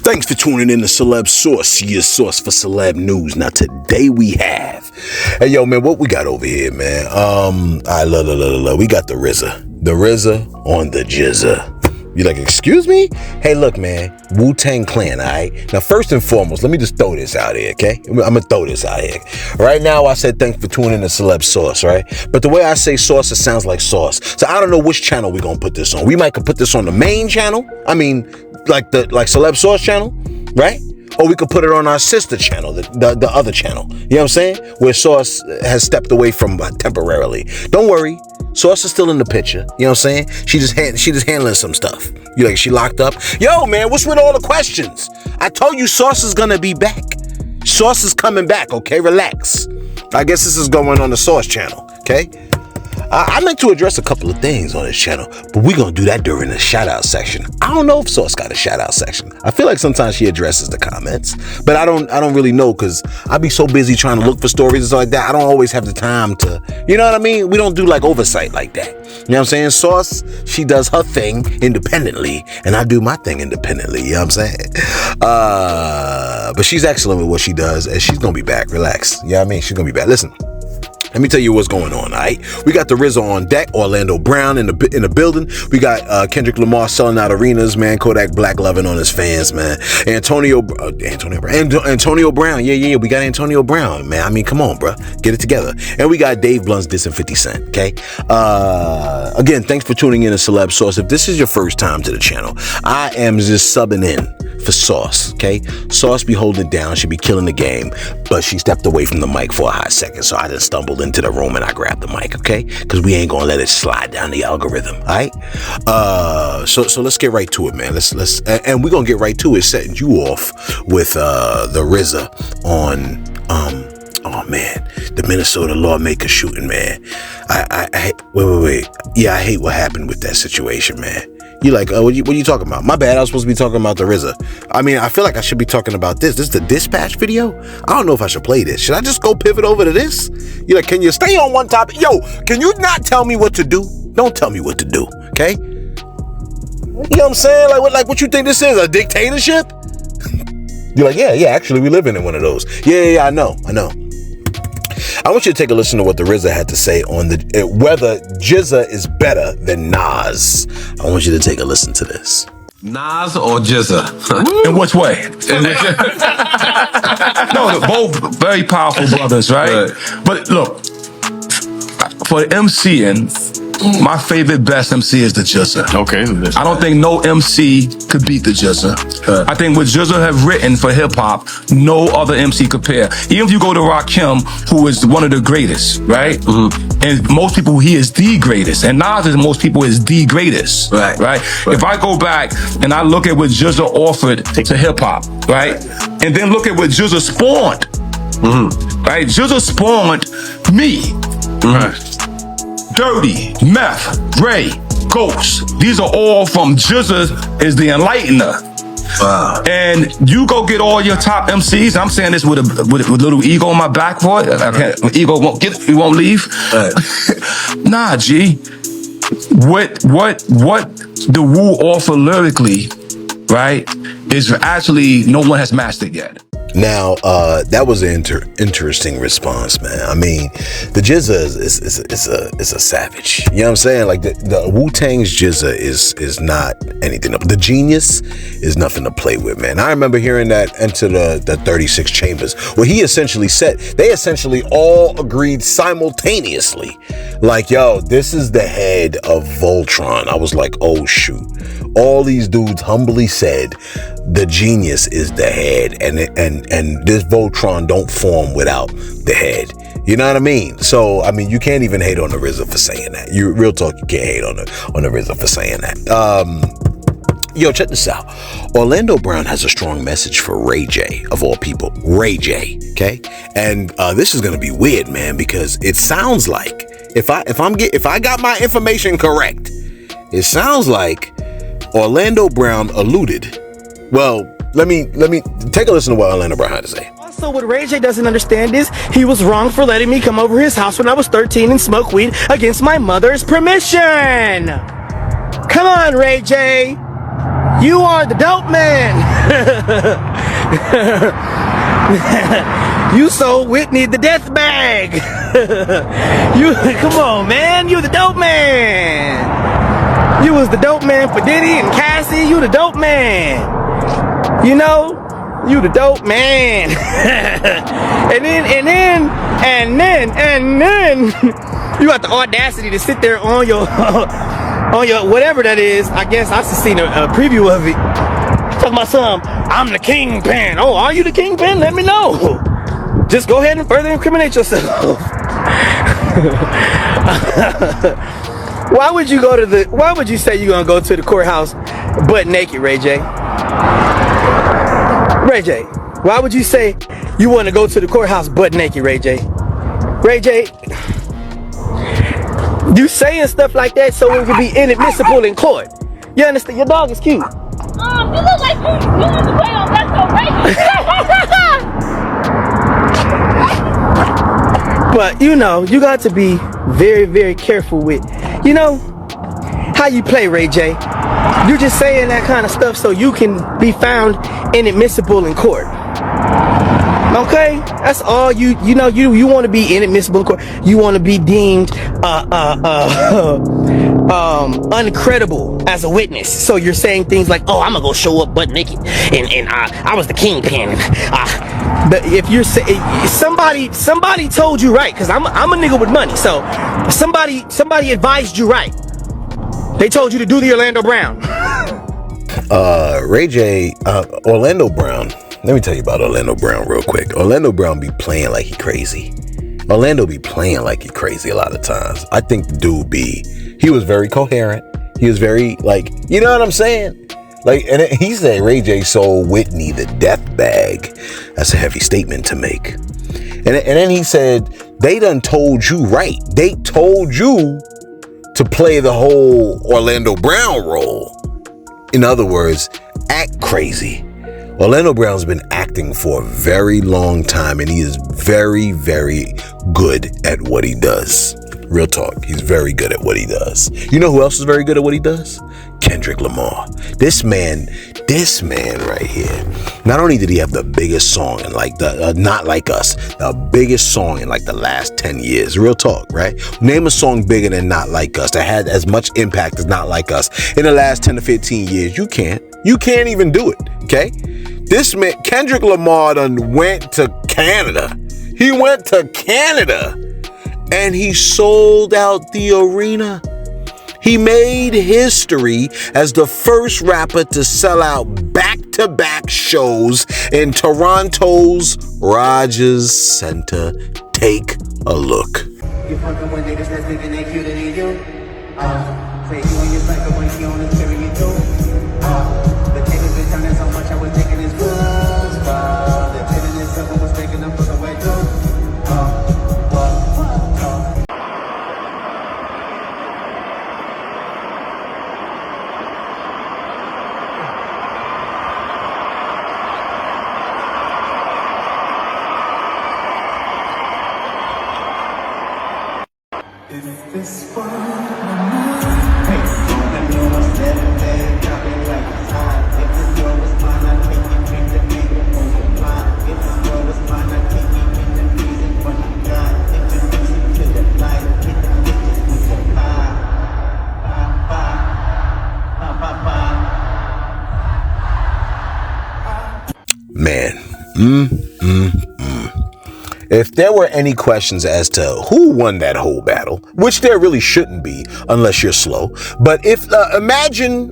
Thanks for tuning in to Celeb Source, your source for celeb news. Now today we have, hey yo man, what we got over here, man? We got the RZA on the GZA. You like, excuse me? Hey, look, man, Wu-Tang Clan, all right? Now, first and foremost, let me just throw this out here, okay? I'm gonna throw this out here. Right now, I said thanks for tuning in to Celeb Source, right? But the way I say sauce, it sounds like sauce. So I don't know which channel we're gonna put this on. We might could put this on the main channel. I mean, like Celeb Source channel, right? Or we could put it on our sister channel, the other channel. You know what I'm saying? Where Sauce has stepped away from temporarily. Don't worry. Sauce is still in the picture. You know what I'm saying? She just handling some stuff. You like, she locked up? Yo, man, what's with all the questions? I told you Sauce is gonna be back. Sauce is coming back, okay? Relax. I guess this is going on the Sauce channel, okay? I meant to address a couple of things on this channel, but we're going to do that during the shout-out section. I don't know if Sauce got a shout-out section. I feel like sometimes she addresses the comments, but I don't really know because I be so busy trying to look for stories and stuff like that. I don't always have the time to, you know what I mean? We don't do like oversight like that. You know what I'm saying? Sauce, she does her thing independently, and I do my thing independently. You know what I'm saying? But she's excellent with what she does, and she's going to be back. Relax. You know what I mean? She's going to be back. Listen. Let me tell you what's going on, all right? We got the RZA on deck, Orlando Brown in the building. We got Kendrick Lamar selling out arenas, man. Kodak Black loving on his fans, man. Antonio Brown. Yeah. We got Antonio Brown, man. I mean, come on, bro. Get it together. And we got Dave Blunt's dissing 50 Cent, okay? Again, thanks for tuning in to Celeb Source. If this is your first time to the channel, I am just subbing in for Sauce, okay? Sauce be holding it down. She be killing the game, but she stepped away from the mic for a hot second, so I just stumbled into the room and I grabbed the mic, okay? Because we ain't gonna let it slide down the algorithm, all right? So let's get right to it, man. And we're gonna get right to it, setting you off with the RZA on oh man, the Minnesota lawmaker shooting, man. Wait. Yeah, I hate what happened with that situation, man. You like, what are you talking about? My bad, I was supposed to be talking about the RZA. I mean, I feel like I should be talking about this. This is the dispatch video? I don't know if I should play this. Should I just go pivot over to this? You like, can you stay on one topic? Yo, can you not tell me what to do? Don't tell me what to do, okay? You know what I'm saying? Like what you think this is, a dictatorship? You're like, yeah, actually, we living in one of those. Yeah, I know. I want you to take a listen to what the RZA had to say on whether GZA is better than Nas. I want you to take a listen to this. Nas or GZA? In which way? No, they're both very powerful brothers, right? But look, for MCing, my favorite best MC is the GZA. Okay. I don't think no MC could beat the GZA. I think what GZA have written for hip hop, no other MC compare. Even if you go to Rakim, who is one of the greatest, right? Mm-hmm. And most people, he is the greatest. And Nas is most people is the greatest, right? If I go back and I look at what GZA offered to hip hop, right? And then look at what GZA spawned, right? GZA spawned me. Right. Dirty, Meth, Ray, Ghost. These are all from GZA is the enlightener. Wow. And you go get all your top MCs. I'm saying this with a little ego in my back for it. Ego won't leave. Nah, G. What the Wu offer lyrically, right, is actually no one has mastered yet. Now, that was an interesting response, man. I mean, the GZA is a savage. You know what I'm saying? Like the Wu-Tang's GZA is not anything. The Genius is nothing to play with, man. I remember hearing that into the 36 Chambers, where he essentially said, they essentially all agreed simultaneously, like, yo, this is the head of Voltron. I was like, oh shoot. All these dudes humbly said the Genius is the head, and this Voltron don't form without the head. You know what I mean? So I mean, you can't even hate on the RZA for saying that. You real talk, you can't hate on the RZA for saying that. Yo, check this out. Orlando Brown has a strong message for Ray J, of all people. Ray J, okay? And this is gonna be weird, man, because it sounds like if I got my information correct, it sounds like Orlando Brown alluded. Well, let me take a listen to what Orlando Brown had to say. Also, what Ray J doesn't understand is he was wrong for letting me come over his house when I was 13 and smoke weed against my mother's permission. Come on, Ray J. You are the dope man. You sold Whitney the death bag. You, come on, man. You the dope man. You was the dope man for Diddy and Cassie. You the dope man. You know, you the dope man. and then you got the audacity to sit there on your whatever that is. I guess I've seen a preview of it. Talking about I'm the kingpin. Oh, are you the kingpin? Let me know. Just go ahead and further incriminate yourself. Why would you say you're gonna go to the courthouse butt naked, Ray J? Ray J, why would you say you want to go to the courthouse butt naked, Ray J? Ray J, you saying stuff like that so it would be inadmissible in court. You understand? Your dog is cute. You look like you want to play on That's So Racist. But, you know, you got to be very, very careful with, you know, how you play, Ray J. You're just saying that kind of stuff so you can be found inadmissible in court. Okay? That's all you want to be inadmissible in court. You want to be deemed uncredible as a witness. So you're saying things like, oh, I'm gonna go show up butt naked and I was the kingpin. But if you're somebody told you right, because I'm a nigga with money, so somebody advised you right. They told you to do the Orlando Brown. Ray J, Orlando Brown. Let me tell you about Orlando Brown real quick. Orlando Brown be playing like he crazy. Orlando be playing like he crazy a lot of times. I think the dude he was very coherent. He was very, like, you know what I'm saying? Like, and he said Ray J sold Whitney the death bag. That's a heavy statement to make. And then he said, they done told you right. They told you to play the whole Orlando Brown role. In other words, act crazy. Orlando Brown's been acting for a very long time, and he is very, very good at what he does. Real talk. He's very good at what he does. You know who else is very good at what he does? Kendrick Lamar. This man right here. Not only did he have the biggest song in like the Not Like Us, the biggest song in like the last 10 years. Real talk, right? Name a song bigger than Not Like Us that had as much impact as Not Like Us in the last 10 to 15 years. You can't even do it. Okay? This man, Kendrick Lamar, done went to Canada. He went to Canada and he sold out the arena. He made history as the first rapper to sell out back-to-back shows in Toronto's Rogers Centre. Take a look. You fucking with niggas that's thinking they cuter than you. Say you on your cycle when he on his period too. The tables been turning so much I was taking his booze. The tenderness of him was making them put away too. Is this one? Hey, don't let me know what's there, drop it like it's hot. If this girl was mine, I'd take you, drink the beat, on your mind. If this girl was mine, I'd take you, drink the reason for the God. Introduce you to the light, hit the bitches with your pie. Man, If there were any questions as to who won that whole battle, which there really shouldn't be unless you're slow, but if imagine,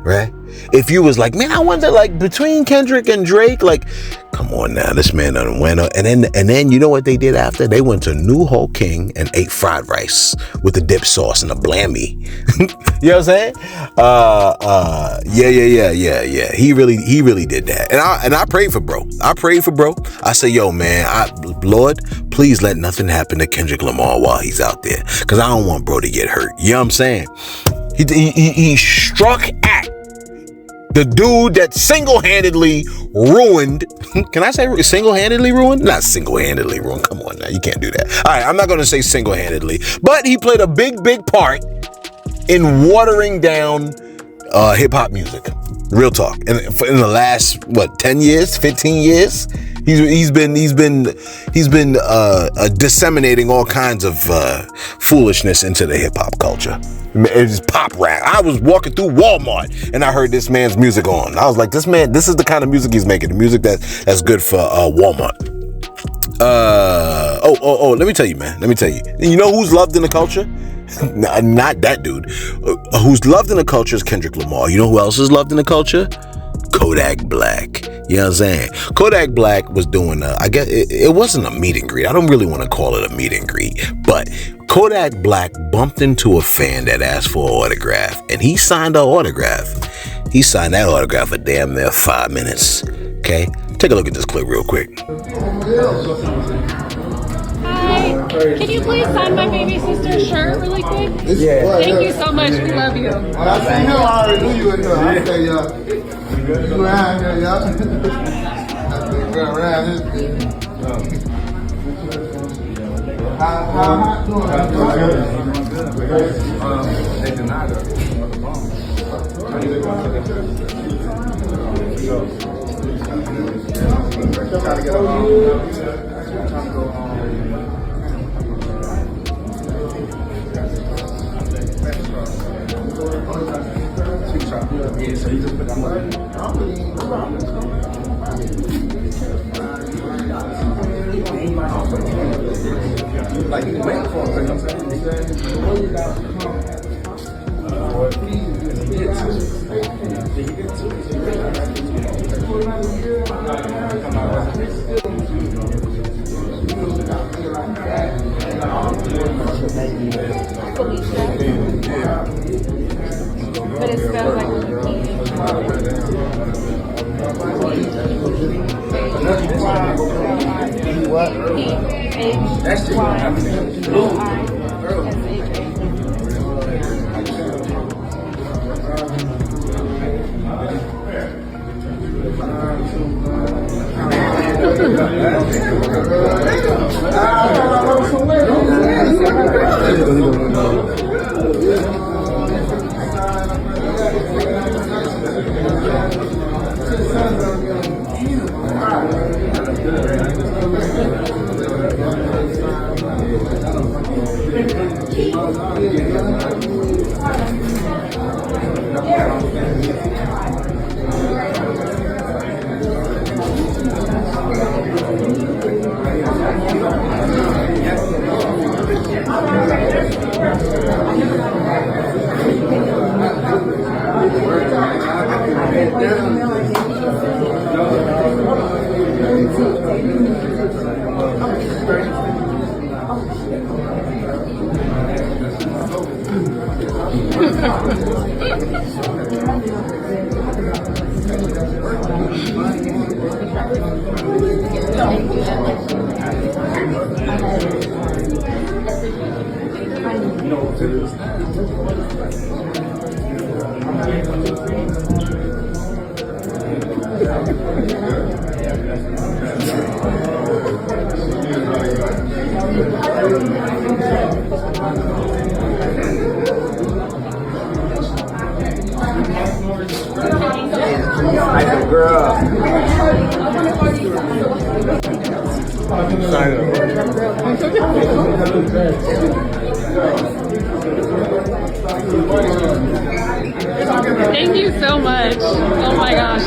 right? If you was like, man, I wonder, like, between Kendrick and Drake, like, come on now, this man done went up. And then you know what they did after? They went to New Ho King and ate fried rice with the dip sauce and a blammy. You know what I'm saying? Yeah. He really did that. And I prayed for bro. I say, yo, man, Lord, please let nothing happen to Kendrick Lamar while he's out there, because I don't want bro to get hurt. You know what I'm saying? He struck at the dude that single-handedly ruined, can I say single-handedly ruined? Not single-handedly ruined. Come on now, you can't do that. All right, I'm not going to say single-handedly, but he played a big part in watering down hip hop music. Real talk. And in the last 10 years, 15 years, he's been disseminating all kinds of foolishness into the hip hop culture. It's pop rap. I was walking through Walmart and I heard this man's music on. I was like, this is the kind of music he's making. The music that's good for Walmart. Let me tell you, man. You know who's loved in the culture? Not that dude. Who's loved in the culture is Kendrick Lamar. You know who else is loved in the culture? Kodak Black. You know what I'm saying? Kodak Black was doing I guess it wasn't a meet and greet. I don't really want to call it a meet and greet, but Kodak Black bumped into a fan that asked for an autograph, and he signed our autograph. He signed that autograph for damn near 5 minutes. Okay? Take a look at this clip real quick. Hi. Can you please sign my baby sister's shirt really quick? Yeah. Thank you so much. We love you. When I see him, I already knew you in here. I say, y'all, you around here, y'all. I say, we're around this thing. How doing? They denied us. Try to get along. Yeah, so you just put that money. Like you can wait for it, you know what I'm But it spells like Thank you so much. Oh my gosh.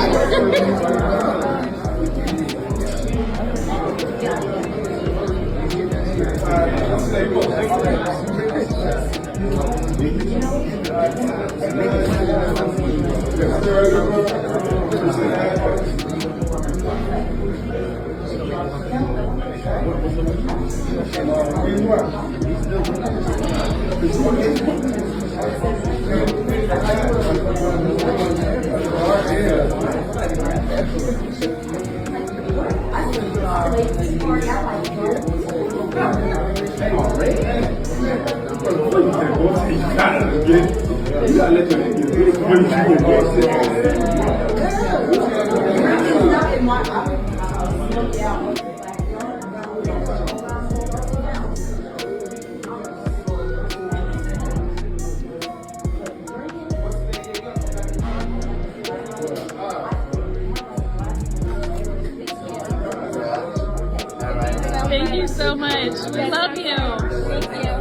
you so much. We love you. Thank you.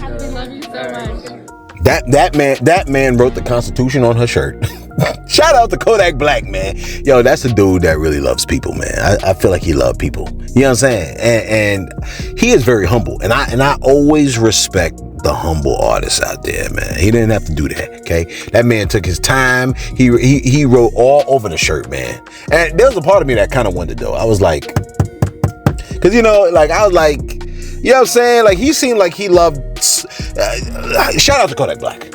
We love you so much. That man wrote the Constitution on her shirt. Shout out to Kodak Black, man. Yo, that's a dude that really loves people, man. I feel like he loves people. You know what I'm saying? And he is very humble. And I always respect the humble artists out there, man. He didn't have to do that, okay? That man took his time. He wrote all over the shirt, man. And there was a part of me that kind of wondered, though. I was like, because, you know, like, I was like, you know what I'm saying? Like, he seemed like he loved... shout out to Kodak Black.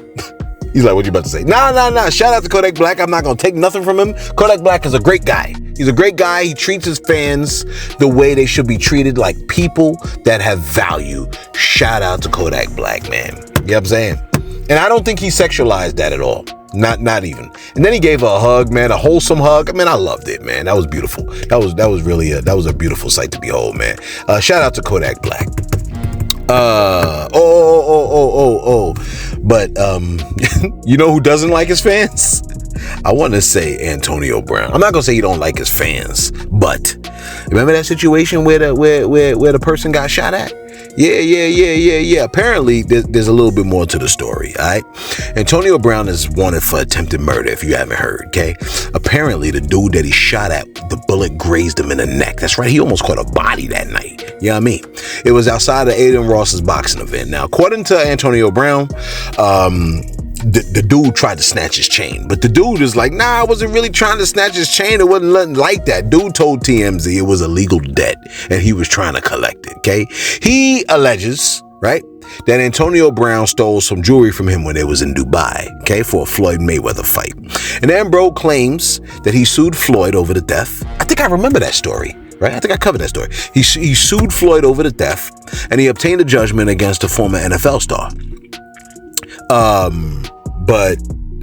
He's like, what you about to say? Nah. Shout out to Kodak Black. I'm not going to take nothing from him. Kodak Black is a great guy. He's a great guy. He treats his fans the way they should be treated, like people that have value. Shout out to Kodak Black, man. You know what I'm saying? And I don't think he sexualized that at all. Not even. And then he gave her a hug, man, a wholesome hug. I mean, I loved it, man. That was beautiful. That was really a beautiful sight to behold, man. Shout out to Kodak Black. But you know who doesn't like his fans? I want to say Antonio Brown. I'm not gonna say he don't like his fans, but remember that situation where the person got shot at? Yeah. Apparently, there's a little bit more to the story, all right? Antonio Brown is wanted for attempted murder, if you haven't heard, okay? Apparently, the dude that he shot at, the bullet grazed him in the neck. That's right, he almost caught a body that night. You know what I mean? It was outside of Aiden Ross's boxing event. Now, according to Antonio Brown, the dude tried to snatch his chain, but the dude is like, nah, I wasn't really trying to snatch his chain. It wasn't nothing like that. Dude told TMZ it was a legal debt and he was trying to collect it, okay? He alleges, right, that Antonio Brown stole some jewelry from him when they was in Dubai, okay, for a Floyd Mayweather fight. And Ambrose claims that he sued Floyd over the death. I think I remember that story. Right? I think I covered that story. He sued Floyd over the death, and he obtained a judgment against a former NFL star. But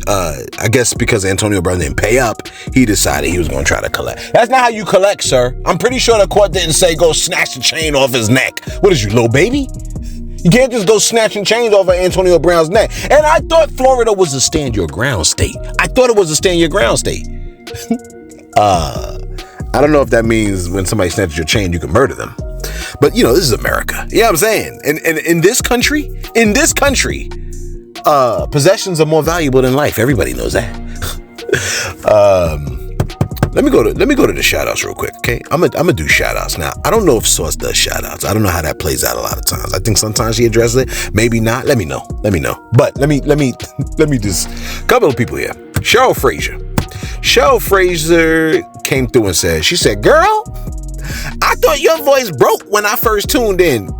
I guess because Antonio Brown didn't pay up, he decided he was going to try to collect. That's not how you collect, sir. I'm pretty sure the court didn't say go snatch the chain off his neck. What is you, little baby? You can't just go snatching chains off of Antonio Brown's neck. And I thought Florida was a stand your ground state. I thought it was a stand your ground state. I don't know if that means when somebody snatches your chain, you can murder them. But, you know, this is America. You know what I'm saying? And in this country, possessions are more valuable than life. Everybody knows that. Let me go to the shout outs real quick. Okay. I'm gonna do shout outs. Now, I don't know if Sauce does shout outs. I don't know how that plays out a lot of times. I think sometimes she addresses it. Maybe not. Let me know. But let me just, a couple of people here. Cheryl Fraser came through and said, girl, I thought your voice broke when I first tuned in.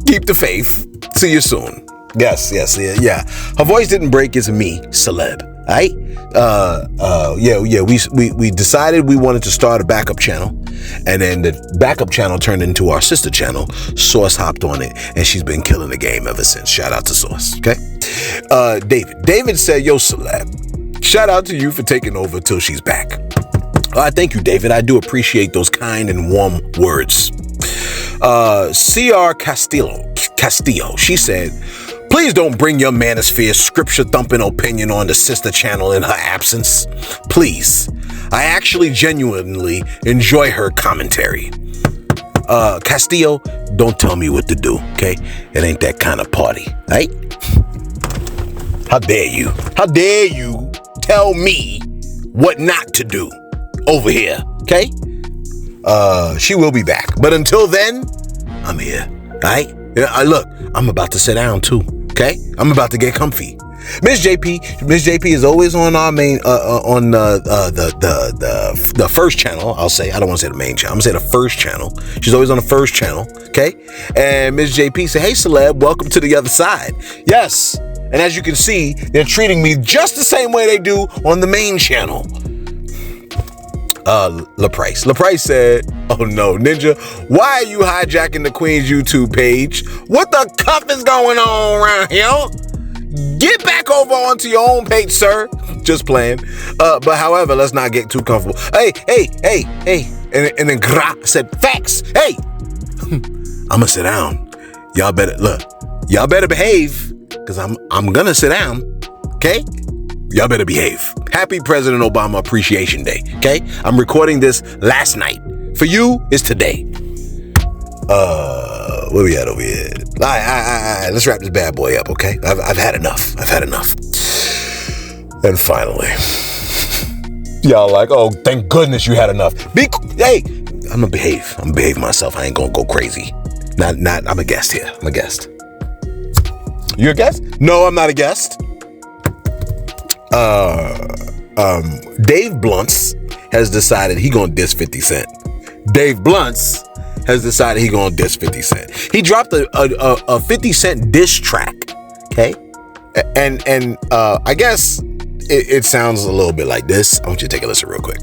Keep the faith. See you soon. Yes, yeah. Her voice didn't break. It's me, celeb. All right. We decided we wanted to start a backup channel, and then the backup channel turned into our sister channel. Sauce hopped on it, and she's been killing the game ever since. Shout out to Sauce. Okay. David said, yo, celeb, shout out to you for taking over till she's back. Thank you, David. I do appreciate those kind and warm words. CR Castillo, she said, please don't bring your manosphere scripture-thumping opinion on the sister channel in her absence. Please. I actually genuinely enjoy her commentary. Castillo, don't tell me what to do, okay? It ain't that kind of party, right? How dare you tell me what not to do over here, okay? She will be back. But until then, I'm here, all right? Look, I'm about to sit down too, okay? I'm about to get comfy. Miss JP is always on our main, on the first channel, I'll say. I don't want to say the main channel. I'm going to say the first channel. She's always on the first channel, okay? And Miss JP said, hey, celeb, welcome to the other side. Yes. And as you can see, they're treating me just the same way they do on the main channel. LaPrice said, oh no, Ninja, why are you hijacking the Queen's YouTube page? What the cuff is going on around here? Get back over onto your own page, sir. Just playing. But however, let's not get too comfortable. Hey. And then Gra said, facts. Hey, I'ma sit down. Y'all better behave, because I'm gonna sit down. Okay? Y'all better behave. Happy President Obama Appreciation Day. Okay? I'm recording this last night. For you, it's today. Where we at over here? All right, let's wrap this bad boy up, okay? I've had enough. And finally, y'all like, oh, thank goodness you had enough. Hey, I'm gonna behave myself. I ain't gonna go crazy. Not. I'm a guest here. I'm a guest. You a guest? No, I'm not a guest. Dave Blunts has decided he gonna diss 50 Cent. Dave Blunts has decided he gonna diss 50 Cent. He dropped a 50 Cent diss track, okay? And I guess it sounds a little bit like this. I want you to take a listen real quick.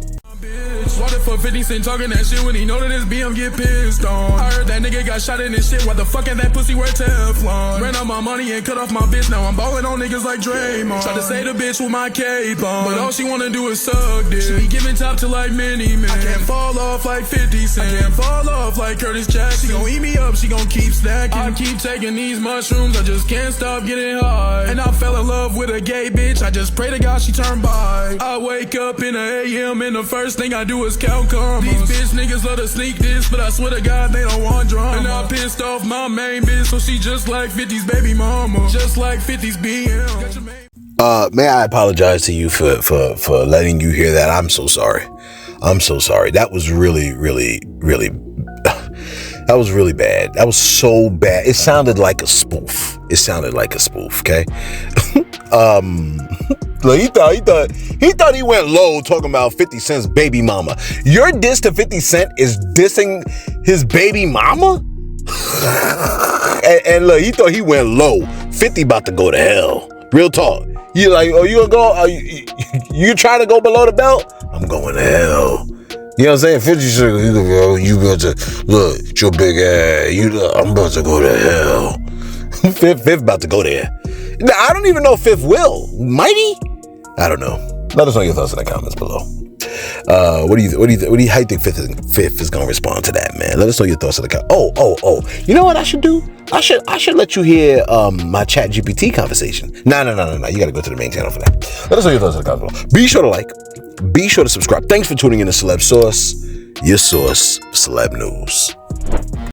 Swatted for 50 Cent talking that shit when he know that his BM get pissed on. I heard that nigga got shot in his shit. Why the fuck ain't that pussy wear Teflon? Ran up my money and cut off my bitch. Now I'm ballin' on niggas like Draymond. Try to say the bitch with my cape on, but all she wanna do is suck dick. She be giving top to like mini man. I can't fall off like 50 Cent. I can't fall off like Curtis Jackson. She gon' eat me up, she gon' keep stacking. I keep taking these mushrooms, I just can't stop getting high. And I fell in love with a gay bitch. I just pray to God she turn by. I wake up in the AM and the first thing I do is count commas. These bitch niggas love to sneak this, but I swear to God they don't want drama. And I pissed off my main bitch, so she just like 50's baby mama, just like 50's BM. May I apologize to you for letting you hear that. I'm so sorry. That was really that was really bad. That was so bad. It sounded like a spoof. Okay. Look, he thought he went low talking about 50 Cent's baby mama. Your diss to 50 Cent is dissing his baby mama? and look, he thought he went low. 50 about to go to hell. Real talk. You like, oh, you gonna go? You trying to go below the belt? I'm going to hell. You know what I'm saying? 50 Cent, you about to look, your big ass. I'm about to go to hell. Fifth about to go there. Now, I don't even know if Fifth will. Might he? I don't know. Let us know your thoughts in the comments below. What do you how you think Fifth is gonna respond to that, man? Let us know your thoughts in the comments. Oh. You know what I should do? I should let you hear my chat GPT conversation. No. You gotta go to the main channel for that. Let us know your thoughts in the comments below. Be sure to like. Be sure to subscribe. Thanks for tuning in to Celeb Source, your source for celeb news.